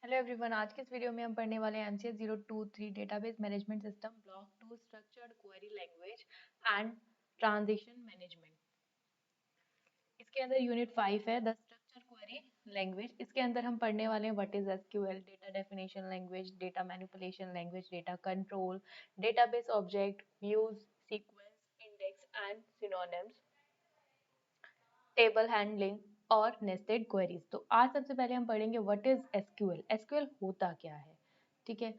Hello everyone, आज के इस वीडियो में हम पढ़ने वाले हैं MCS 023 database management system block 2 structured query language and transition management. इसके अंदर यूनिट 5 है द स्ट्रक्चर क्वेरी लैंग्वेज। इसके अंदर हम पढ़ने वाले हैं what is SQL, data definition language, data manipulation language, data control, database object, views, sequence, index and synonyms, table handling और नेस्टेड क्वेरीज। तो आज सबसे पहले हम पढ़ेंगे व्हाट इज एसक्यूएल। एसक्यूएल होता क्या है, ठीक है।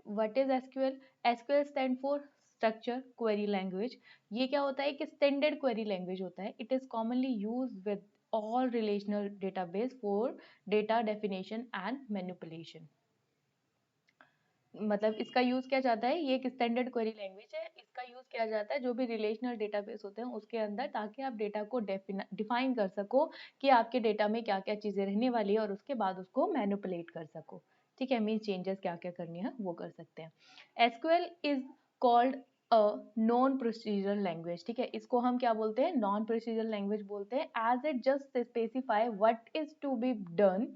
What is SQL? SQL stand for structure query language. ये क्या होता है कि स्टैंडर्ड क्वेरी लैंग्वेज होता है। It is commonly used with all relational database for data definition and manipulation. मतलब इसका यूज किया जाता है, ये एक स्टैंडर्ड क्वेरी लैंग्वेज है। इसका यूज किया जाता है जो भी रिलेशनल डेटाबेस होते हैं उसके अंदर, ताकि आप डेटा को डिफाइन कर सको कि आपके डेटा में क्या क्या चीजें रहने वाली है और उसके बाद उसको मैनिपुलेट कर सको। ठीक है, मीन चेंजेस क्या क्या करनी है वो कर सकते हैं। SQL is called a non procedural language. ठीक है, इसको हम क्या बोलते हैं? नॉन प्रोसीजरल लैंग्वेज बोलते हैं, as it just specify what is to be done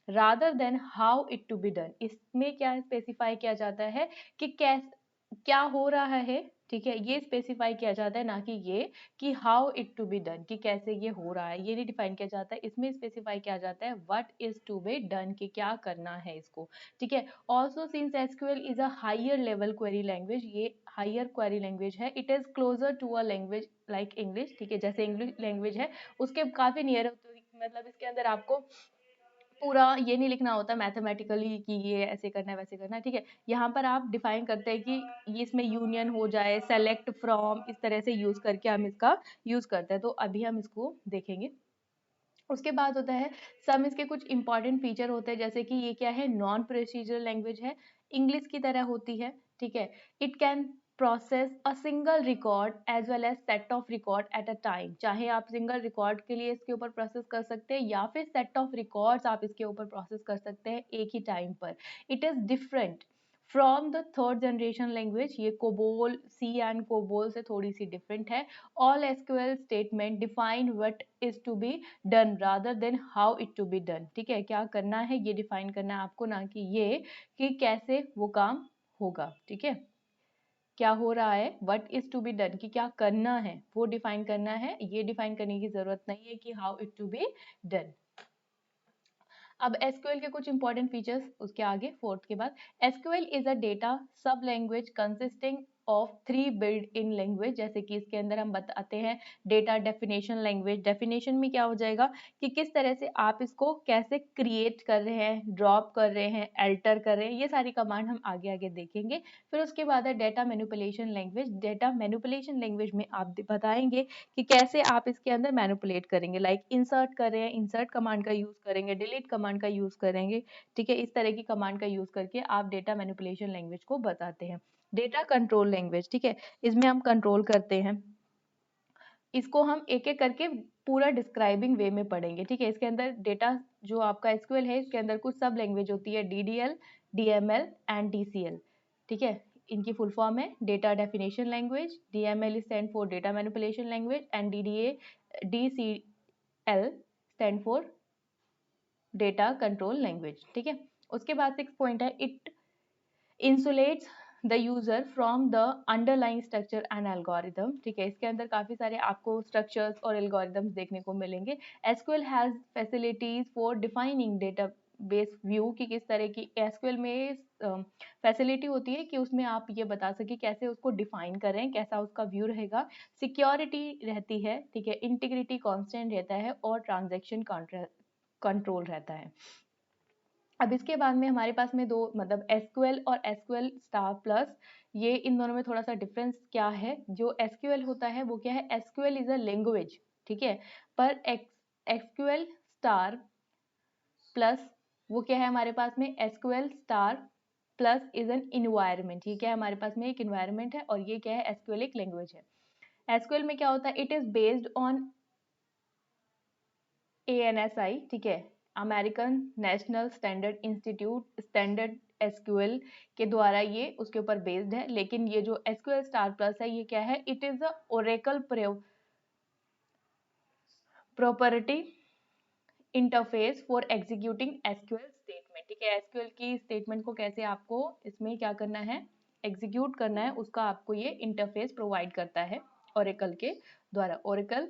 rather than how it to be done. इसमें क्या स्पेसिफाई किया जाता है कि क्या हो रहा है। ठीक है, ये स्पेसिफाई किया जाता है, ना कि ये कि how it to be done, कि कैसे ये हो रहा है, ये नहीं डिफाइन किया जाता है। इसमें स्पेसिफाई किया जाता है what is to be done, कि क्या करना है इसको। ठीक है, also since SQL is a higher level query language, ये हायर क्वेरी लैंग्वेज है। It is closer to a language like English. ठीक है, जैसे इंग्लिश लैंग्वेज है उसके काफी नियर, मतलब इसके अंदर आपको पूरा ये नहीं लिखना होता मैथमेटिकली कि ये ऐसे करना है वैसे करना है। ठीक है, यहाँ पर आप डिफाइन करते हैं कि ये इसमें यूनियन हो जाए, सेलेक्ट फ्रॉम, इस तरह से यूज करके हम इसका यूज करते हैं। तो अभी हम इसको देखेंगे। उसके बाद होता है सम, इसके कुछ इंपॉर्टेंट फीचर होते हैं, जैसे कि ये क्या है, नॉन प्रोसीजरल लैंग्वेज है, इंग्लिश की तरह होती है। ठीक है, it can process a single record as well as set of record at a time. चाहे आप सिंगल रिकॉर्ड के लिए इसके ऊपर प्रोसेस कर सकते हैं या फिर सेट ऑफ रिकॉर्ड्स आप इसके ऊपर प्रोसेस कर सकते हैं एक ही टाइम पर। It is different from the third generation language. ये कोबोल, सी एंड कोबोल से थोड़ी सी डिफरेंट है। All SQL statement define what is to be done rather than how it to be done. ठीक है, क्या करना है ये डिफाइन करना है आपको, ना कि ये कि कैसे वो काम होगा। ठीक है, क्या हो रहा है, what is to be done, कि क्या करना है वो डिफाइन करना है। ये डिफाइन करने की जरूरत नहीं है कि how it to be done. अब एसक्यूएल के कुछ इंपॉर्टेंट फीचर्स, उसके आगे फोर्थ के बाद, SQL is a data sub language consisting of 3 build in language. जैसे कि इसके अंदर हम बताते हैं डेटा डेफिनेशन लैंग्वेज। डेफिनेशन में क्या हो जाएगा कि किस तरह से आप इसको कैसे क्रिएट कर रहे हैं, ड्रॉप कर रहे हैं, अल्टर कर रहे हैं, ये सारी कमांड हम आगे आगे देखेंगे। फिर उसके बाद है data manipulation language. Data manipulation language में आप बताएंगे कि कैसे आप इसके अंदर मैनिपुलेट करेंगे, लाइक इंसर्ट कर रहे हैं, इंसर्ट कमांड का यूज करेंगे, डिलीट कमांड का यूज करेंगे। ठीक है, इस तरह की कमांड का यूज करके आप डेटा मैनिपुलेशन लैंग्वेज को बताते हैं। डेटा कंट्रोल लैंग्वेज, ठीक है, इसमें हम कंट्रोल करते हैं। इसको हम एक एक करके पूरा डिस्क्राइबिंग वे में पढ़ेंगे। ठीक है, इसके अंदर डेटा जो आपका एसक्यूएल है, इसके अंदर कुछ सब लैंग्वेज होती है, डीडीएल, डीएमएल एंड डीसीएल। ठीक है, इनकी फुल फॉर्म है data definition language, DML stand for data manipulation language and DCL stand for data control language. ठीक है, उसके बाद 6 पॉइंट है, it insulates the user from the underlying structure and algorithm. ठीक है, इसके अंदर काफी सारे आपको स्ट्रक्चर्स और एल्गोरिदम्स देखने को मिलेंगे। SQL has facilities for defining data base view, कि किस तरह की एसक्यूएल में फैसिलिटी होती है कि उसमें आप ये बता सके कैसे उसको डिफाइन करें, कैसा उसका व्यू रहेगा। सिक्योरिटी रहती है, ठीक है, इंटीग्रिटी कांस्टेंट रहता है और ट्रांजैक्शन कंट्रोल रहता है। अब इसके बाद में हमारे पास में दो, मतलब एसक्यूएल और एसक्यूएल स्टार प्लस, ये इन दोनों में थोड़ा सा डिफरेंस क्या है। जो एसक्यूएल होता है वो क्या है, एसक्यूएल इज अ लैंग्वेज। ठीक है, पर एसक्यूएल स्टार प्लस वो क्या है हमारे पास में, SQL star plus is an environment. ये क्या है हमारे पास में, एक इन्वायरमेंट है, और ये क्या है, एसक्यूएल एक लैंग्वेज है। एसक्यूएल में क्या होता है, it is based on ANSI, ठीक है, American national standard institute standard SQL के द्वारा ये उसके ऊपर बेस्ड है। लेकिन ये जो एसक्यूएल स्टार प्लस है ये क्या है, it is a Oracle property interface for executing SQL statement. ठीक ठीक है। एसक्यूएल की स्टेटमेंट को कैसे आपको इसमें क्या करना है, एग्जीक्यूट करना है, उसका आपको ये इंटरफेस प्रोवाइड करता है ओरेकल के द्वारा। ओरेकल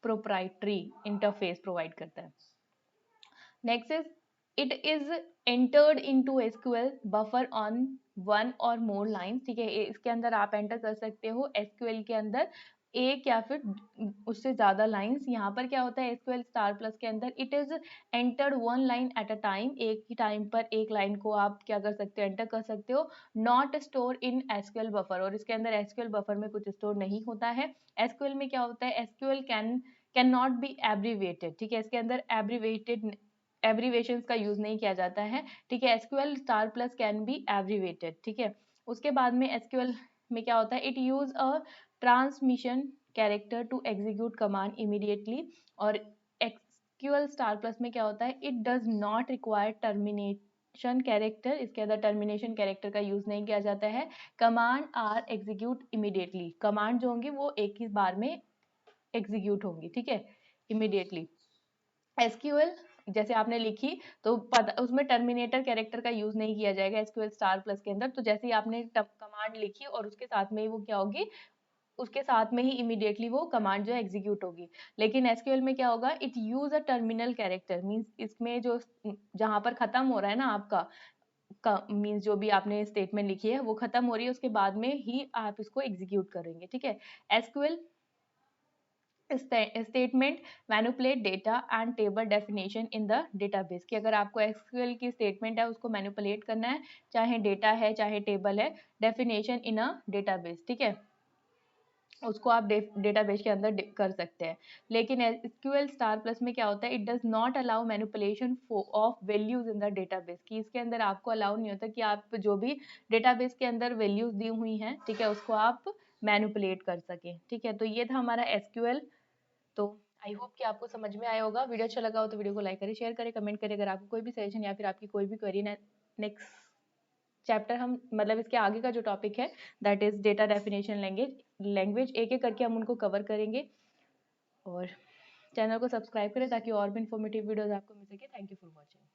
प्रोप्राइटरी इंटरफेस प्रोवाइड करता है। Next is it is entered into SQL buffer on one और मोर लाइंस, ठीक है। इसके अंदर आप एंटर कर सकते हो एसक्यूएल के अंदर एक या फिर उससे ज्यादा लाइंस। यहाँ पर क्या होता है एसक्यूएल स्टार प्लस के अंदर, it is entered one line at a time, एक ही टाइम पर एक लाइन को आप क्या कर सकते हो, एंटर कर सकते हो। Not store in SQL buffer, और इसके अंदर एसक्यूएल बफर में कुछ स्टोर नहीं होता है। एसक्यूएल में क्या होता है, SQL can not be abbreviated, ठीक है। इसके अंदर एब्रीवेशंस का यूज नहीं किया जाता है, ठीक है। SQL star plus can be abbreviated, ठीक है। उसके बाद में एसक्यूएल में क्या होता है, it use a transmission character to execute command immediately. और एसक्यूएल स्टार प्लस में क्या होता है, it does not require termination character, इसके अंदर टर्मिनेशन कैरेक्टर का यूज नहीं किया जाता है। Command are execute immediately, command जो होंगी वो एक ही बार में एग्जीक्यूट होंगी, ठीक है, इमीडिएटली। एसक्यूएल जैसे आपने लिखी तो पता उसमें टर्मिनेटर कैरेक्टर का यूज नहीं किया जाएगा एसक्यूएल स्टार प्लस के अंदर। तो जैसे ही आपने कमांड लिखी और उसके साथ में ही वो क्या होगी, उसके साथ में ही इमीडिएटली वो कमांड जो है एग्जीक्यूट होगी। लेकिन एसक्यूएल में क्या होगा, it use a terminal character, means इसमें जो जहां पर खत्म हो रहा है ना आपका मींस जो भी आपने स्टेटमेंट लिखी है वो खत्म हो रही है, उसके बाद में ही आप इसको एग्जीक्यूट करेंगे, ठीक है। SQL statement manipulate data and table definition in the database, कि अगर आपको एसक्यूएल की स्टेटमेंट है उसको मैनिपुलेट करना है, चाहे डेटा है चाहे टेबल है, डेफिनेशन इन अ डेटाबेस, ठीक है, उसको आप डेटाबेस के अंदर कर सकते हैं। लेकिन एसक्यूएल स्टार प्लस में क्या होता है, it does not allow manipulation of values in the database, कि इसके अंदर आपको अलाउ नहीं होता कि आप जो भी डेटाबेस के अंदर वैल्यूज दी हुई हैं, ठीक है, उसको आप मैनिपुलेट कर सकें, ठीक है। तो ये था हमारा एसक्यूएल। तो आई होप कि आपको समझ में आया होगा। वीडियो अच्छा लगा हो तो वीडियो को लाइक करें, शेयर करें, कमेंट करें। अगर आपको कोई भी सजेशन या फिर आपकी कोई भी क्वेरी नेक्स्ट चैप्टर हम मतलब इसके आगे का जो टॉपिक है that is data definition language एक एक करके हम उनको कवर करेंगे। और चैनल को सब्सक्राइब करें ताकि और भी इन्फॉर्मेटिव वीडियोस आपको मिल सके। Thank you for watching.